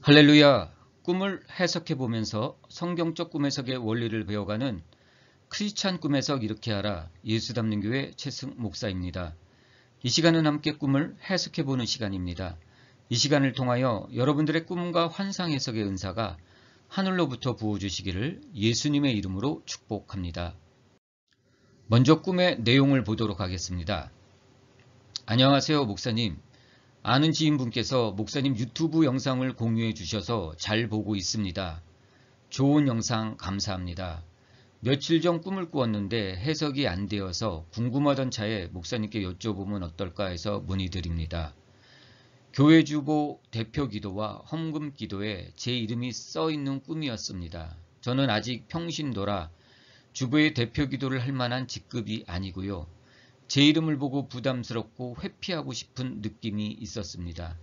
할렐루야! 꿈을 해석해 보면서 성경적 꿈 해석의 원리를 배워가는 크리스찬 꿈 해석 이렇게 하라 예수 담는 교회 최승 목사입니다. 이 시간은 함께 꿈을 해석해 보는 시간입니다. 이 시간을 통하여 여러분들의 꿈과 환상 해석의 은사가 하늘로부터 부어주시기를 예수님의 이름으로 축복합니다. 먼저 꿈의 내용을 보도록 하겠습니다. 안녕하세요, 목사님. 아는 지인분께서 목사님 유튜브 영상을 공유해 주셔서 잘 보고 있습니다. 좋은 영상 감사합니다. 며칠 전 꿈을 꾸었는데 해석이 안 되어서 궁금하던 차에 목사님께 여쭤보면 어떨까 해서 문의드립니다. 교회 주보 대표 기도와 헌금 기도에 제 이름이 써 있는 꿈이었습니다. 저는 아직 평신도라 주보의 대표 기도를 할 만한 직급이 아니고요. 제 이름을 보고 부담스럽고 회피하고 싶은 느낌이 있었습니다.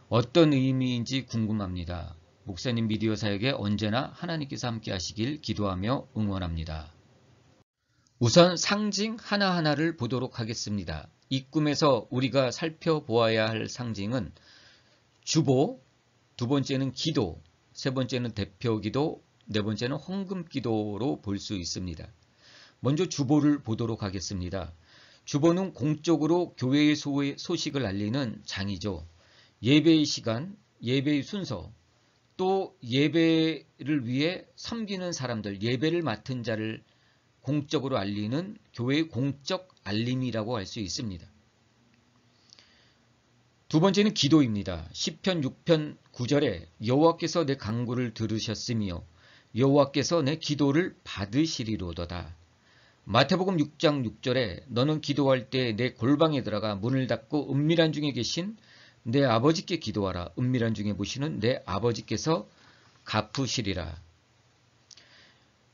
어떤 의미인지 궁금합니다. 목사님 미디어 사역에 언제나 하나님께서 함께 하시길 기도하며 응원합니다. 우선 상징 하나하나를 보도록 하겠습니다. 이 꿈에서 우리가 살펴보아야 할 상징은 주보, 두 번째는 기도, 세 번째는 대표 기도, 네 번째는 헌금 기도로 볼 수 있습니다. 먼저 주보를 보도록 하겠습니다. 주보는 공적으로 교회의 소식을 알리는 장이죠. 예배의 시간, 예배의 순서, 또 예배를 위해 섬기는 사람들, 예배를 맡은 자를 공적으로 알리는 교회의 공적 알림이라고 할 수 있습니다. 두 번째는 기도입니다. 시편 6편 9절에 여호와께서 내 간구를 들으셨으며 여호와께서 내 기도를 받으시리로도다. 마태복음 6장 6절에 너는 기도할 때 내 골방에 들어가 문을 닫고 은밀한 중에 계신 내 아버지께 기도하라. 은밀한 중에 보시는 내 아버지께서 갚으시리라.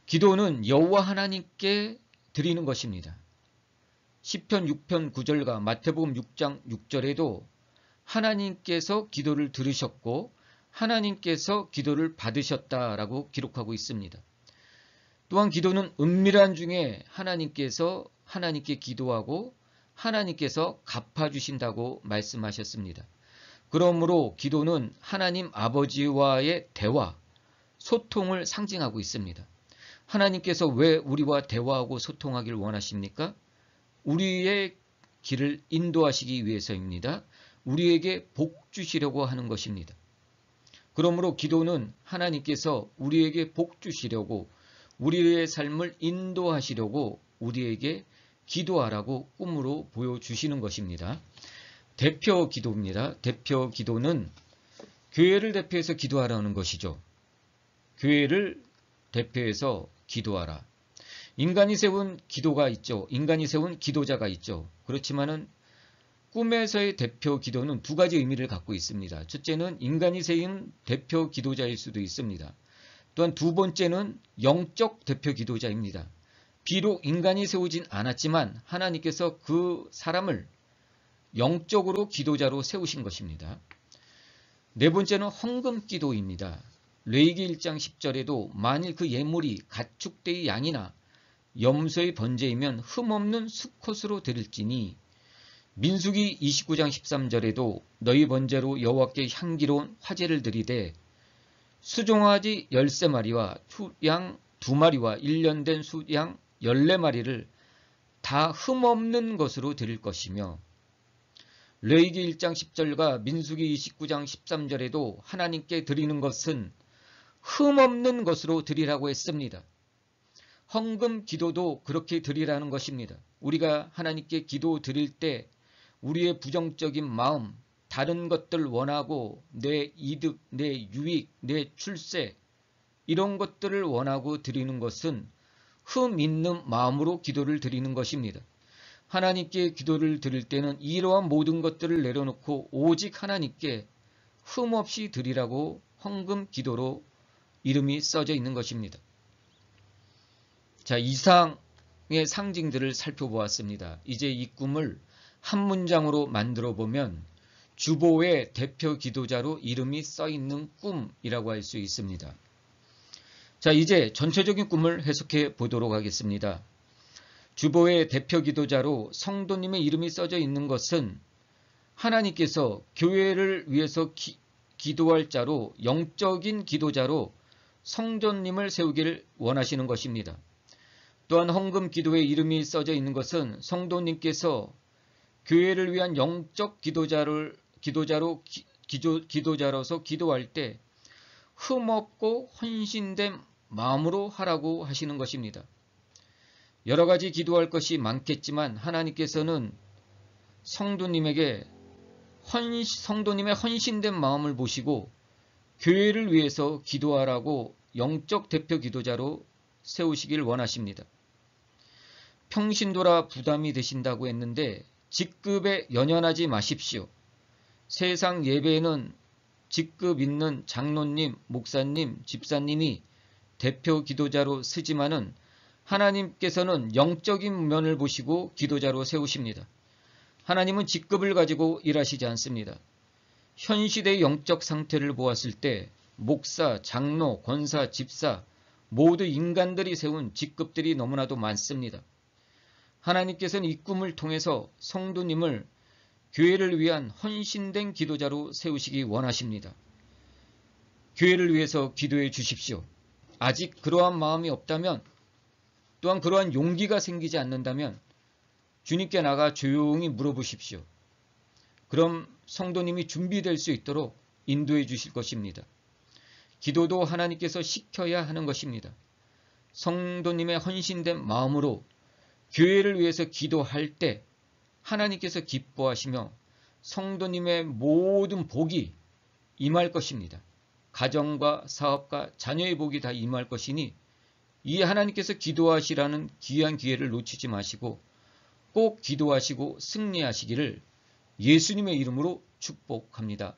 기도는 여호와 하나님께 드리는 것입니다. 시편 6편 9절과 마태복음 6장 6절에도 하나님께서 기도를 들으셨고 하나님께서 기도를 받으셨다라고 기록하고 있습니다. 또한 기도는 은밀한 중에 하나님께서 하나님께 기도하고 하나님께서 갚아주신다고 말씀하셨습니다. 그러므로 기도는 하나님 아버지와의 대화, 소통을 상징하고 있습니다. 하나님께서 왜 우리와 대화하고 소통하길 원하십니까? 우리의 길을 인도하시기 위해서입니다. 우리에게 복 주시려고 하는 것입니다. 그러므로 기도는 하나님께서 우리에게 복 주시려고 우리의 삶을 인도하시려고 우리에게 기도하라고 꿈으로 보여주시는 것입니다. 대표 기도입니다. 대표 기도는 교회를 대표해서 기도하라는 것이죠. 교회를 대표해서 기도하라. 인간이 세운 기도가 있죠. 인간이 세운 기도자가 있죠. 그렇지만은 꿈에서의 대표 기도는 두 가지 의미를 갖고 있습니다. 첫째는 인간이 세운 대표 기도자일 수도 있습니다. 또한 두 번째는 영적 대표 기도자입니다. 비록 인간이 세우진 않았지만 하나님께서 그 사람을 영적으로 기도자로 세우신 것입니다. 네 번째는 헌금 기도입니다. 레위기 1장 10절에도 만일 그 예물이 가축대의 양이나 염소의 번제이면 흠없는 수컷으로 드릴지니 민수기 29장 13절에도 너희 번제로 여호와께 향기로운 화제를 드리되 수종아지 13마리와 수양 2마리와 1년 된 수양 14마리를 다 흠없는 것으로 드릴 것이며 레위기 1장 10절과 민수기 29장 13절에도 하나님께 드리는 것은 흠없는 것으로 드리라고 했습니다. 헌금 기도도 그렇게 드리라는 것입니다. 우리가 하나님께 기도 드릴 때 우리의 부정적인 마음, 다른 것들 원하고 내 이득, 내 유익, 내 출세 이런 것들을 원하고 드리는 것은 흠 있는 마음으로 기도를 드리는 것입니다. 하나님께 기도를 드릴 때는 이러한 모든 것들을 내려놓고 오직 하나님께 흠 없이 드리라고 헌금 기도로 이름이 써져 있는 것입니다. 자, 이상의 상징들을 살펴보았습니다. 이제 이 꿈을 한 문장으로 만들어 보면 주보의 대표 기도자로 이름이 써 있는 꿈이라고 할 수 있습니다. 자, 이제 전체적인 꿈을 해석해 보도록 하겠습니다. 주보의 대표 기도자로 성도님의 이름이 써져 있는 것은 하나님께서 교회를 위해서 기도할 자로, 영적인 기도자로 성도님을 세우기를 원하시는 것입니다. 또한 헌금 기도에 이름이 써져 있는 것은 성도님께서 교회를 위한 영적 기도자로서 기도할 때 흠없고 헌신된 마음으로 하라고 하시는 것입니다. 여러 가지 기도할 것이 많겠지만 하나님께서는 성도님의 헌신된 마음을 보시고 교회를 위해서 기도하라고 영적 대표 기도자로 세우시길 원하십니다. 평신도라 부담이 되신다고 했는데 직급에 연연하지 마십시오. 세상 예배에는 직급 있는 장로님, 목사님, 집사님이 대표 기도자로 쓰지만은 하나님께서는 영적인 면을 보시고 기도자로 세우십니다. 하나님은 직급을 가지고 일하시지 않습니다. 현 시대의 영적 상태를 보았을 때 목사, 장로, 권사, 집사 모두 인간들이 세운 직급들이 너무나도 많습니다. 하나님께서는 이 꿈을 통해서 성도님을 교회를 위한 헌신된 기도자로 세우시기 원하십니다. 교회를 위해서 기도해 주십시오. 아직 그러한 마음이 없다면, 또한 그러한 용기가 생기지 않는다면 주님께 나가 조용히 물어보십시오. 그럼 성도님이 준비될 수 있도록 인도해 주실 것입니다. 기도도 하나님께서 시켜야 하는 것입니다. 성도님의 헌신된 마음으로 교회를 위해서 기도할 때 하나님께서 기뻐하시며 성도님의 모든 복이 임할 것입니다. 가정과 사업과 자녀의 복이 다 임할 것이니 이 하나님께서 기도하시라는 귀한 기회를 놓치지 마시고 꼭 기도하시고 승리하시기를 예수님의 이름으로 축복합니다.